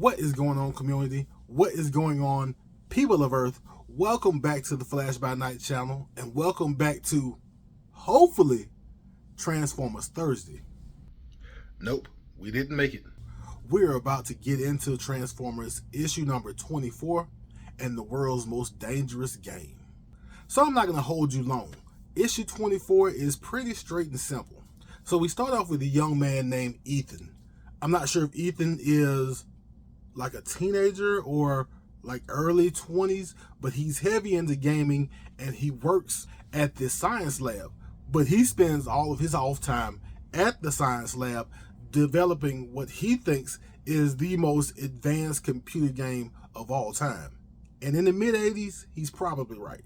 What is going on, community? What is going on, people of Earth? Welcome back to the Flash by Night channel, and welcome back to, hopefully, Transformers Thursday. Nope, we didn't make it. We're about to get into Transformers issue number 24 and the world's most dangerous game. So I'm not going to hold you long. Issue 24 is pretty straight and simple. So we start off with a young man named Ethan. I'm not sure if Ethan is like a teenager or like early 20s, but he's heavy into gaming and he works at this science lab. But he spends all of his off time at the science lab developing what he thinks is the most advanced computer game of all time. And in the mid-80s, he's probably right.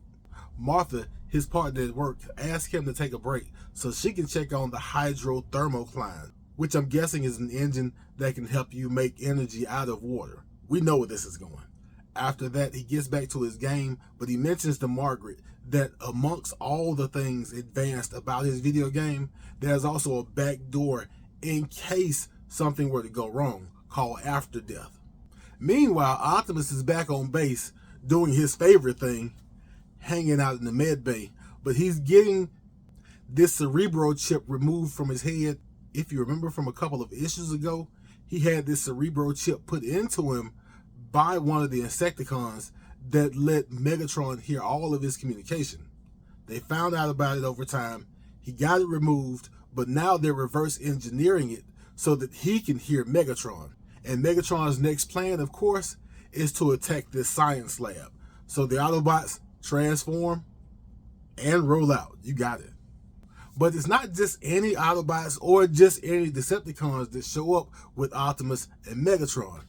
Martha, his partner at work, asked him to take a break so she can check on the hydrothermocline, which I'm guessing is an engine that can help you make energy out of water. We know where this is going. After that, he gets back to his game, but he mentions to Margaret that amongst all the things advanced about his video game, there's also a back door in case something were to go wrong, called After Death. Meanwhile, Optimus is back on base doing his favorite thing, hanging out in the med bay, but he's getting this cerebro chip removed from his head. If you remember from a couple of issues ago, he had this cerebro chip put into him by one of the Insecticons that let Megatron hear all of his communication. They found out about it over time. He got it removed, but now they're reverse engineering it so that he can hear Megatron. And Megatron's next plan, of course, is to attack this science lab. So the Autobots transform and roll out. You got it. But it's not just any Autobots or just any Decepticons that show up with Optimus and Megatron.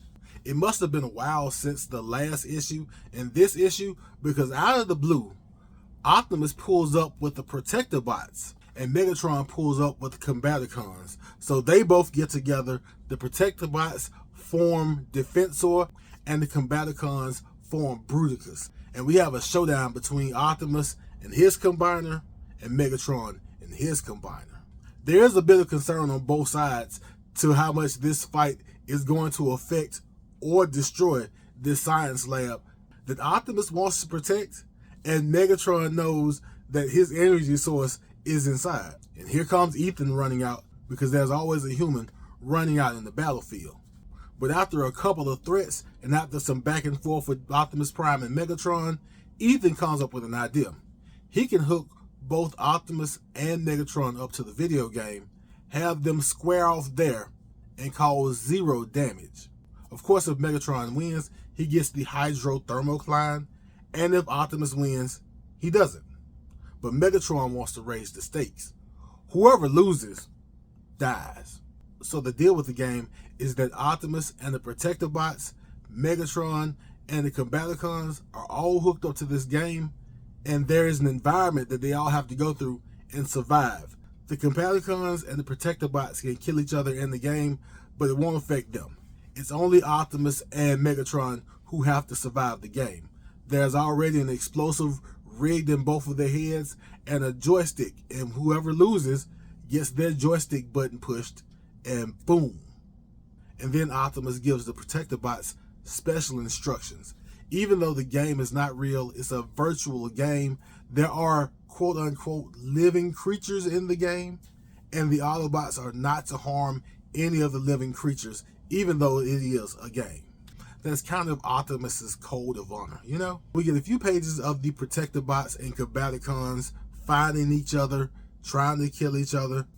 It must have been a while since the last issue and this issue, because out of the blue, Optimus pulls up with the Protectobots and Megatron pulls up with the Combaticons. So they both get together. The Protectobots form Defensor and the Combaticons form Bruticus. And we have a showdown between Optimus and his combiner and Megatron and his combiner. There is a bit of concern on both sides to how much this fight is going to affect or destroy this science lab that Optimus wants to protect, and Megatron knows that his energy source is inside. And here comes Ethan running out, because there's always a human running out in the battlefield. But after a couple of threats and after some back and forth with Optimus Prime and Megatron, Ethan comes up with an idea. He can hook both Optimus and Megatron up to the video game, have them square off there, and cause 0 damage. Of course, if Megatron wins, he gets the hydrothermocline, and if Optimus wins, he doesn't. But Megatron wants to raise the stakes. Whoever loses dies. So the deal with the game is that Optimus and the Protectobots, Megatron, and the Combaticons are all hooked up to this game, and there is an environment that they all have to go through and survive. The Combaticons and the Protectobots can kill each other in the game, but it won't affect them. It's only Optimus and Megatron who have to survive the game. There's already an explosive rigged in both of their heads and a joystick, and whoever loses gets their joystick button pushed, and boom. And then Optimus gives the Protectobots special instructions. Even though the game is not real, it's a virtual game, there are quote-unquote living creatures in the game, and the Autobots are not to harm any of the living creatures, even though it is a game. That's kind of Optimus's code of honor, you know? We get a few pages of the Protectobots and Combaticons fighting each other, trying to kill each other.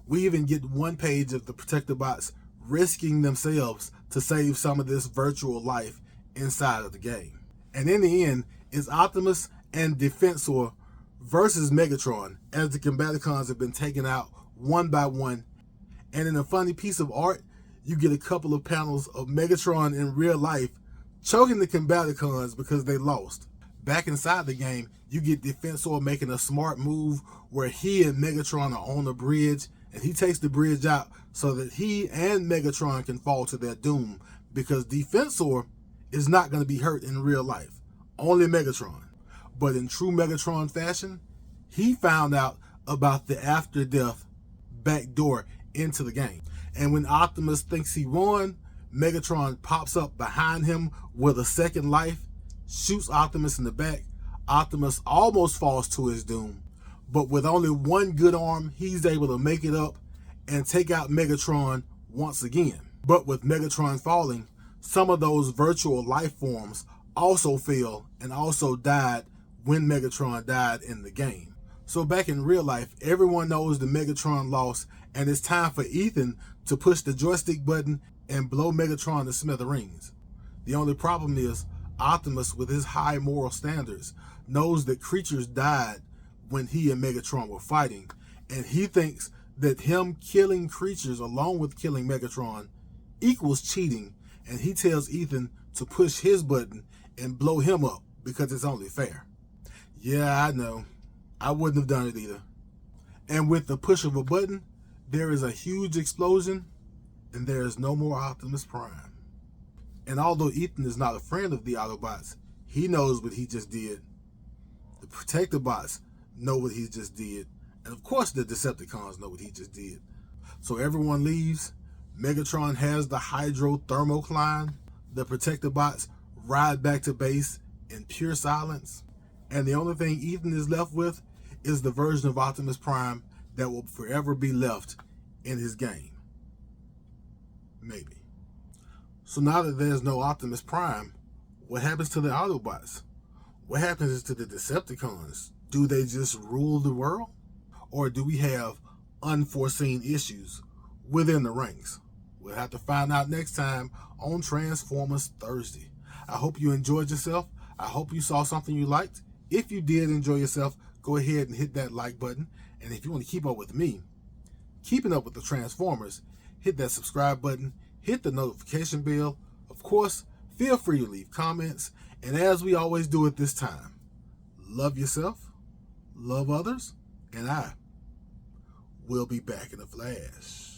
We even get one page of the Protectobots risking themselves to save some of this virtual life inside of the game. And in the end, it's Optimus and Defensor versus Megatron, as the Combaticons have been taken out one by one. And in a funny piece of art, you get a couple of panels of Megatron in real life choking the Combaticons because they lost. Back inside the game, you get Defensor making a smart move where he and Megatron are on a bridge, and he takes the bridge out so that he and Megatron can fall to their doom, because Defensor is not going to be hurt in real life, only Megatron. But in true Megatron fashion, he found out about the after death back door into the game. And when Optimus thinks he won, Megatron pops up behind him with a second life, shoots Optimus in the back. Optimus almost falls to his doom, but with only one good arm, he's able to make it up and take out Megatron once again. But with Megatron falling, some of those virtual life forms also fell and also died when Megatron died in the game. So back in real life, everyone knows the Megatron lost, and it's time for Ethan to push the joystick button and blow Megatron to smithereens. The only problem is Optimus, with his high moral standards, knows that creatures died when he and Megatron were fighting, and he thinks that him killing creatures along with killing Megatron equals cheating, and he tells Ethan to push his button and blow him up because it's only fair. Yeah, I know. I wouldn't have done it either. And with the push of a button, there is a huge explosion, and there is no more Optimus Prime. And although Ethan is not a friend of the Autobots, he knows what he just did. The Protectobots know what he just did. And of course the Decepticons know what he just did. So everyone leaves. Megatron has the hydrothermocline. The Protectobots ride back to base in pure silence. And the only thing Ethan is left with is the version of Optimus Prime that will forever be left in his game. Maybe. So now that there's no Optimus Prime, what happens to the Autobots? What happens to the Decepticons? Do they just rule the world? Or do we have unforeseen issues within the ranks? We'll have to find out next time on Transformers Thursday. I hope you enjoyed yourself. I hope you saw something you liked. If you did enjoy yourself, go ahead and hit that like button. And if you want to keep up with me, keeping up with the Transformers, hit that subscribe button, hit the notification bell. Of course, feel free to leave comments. And as we always do at this time, love yourself, love others, and I will be back in a flash.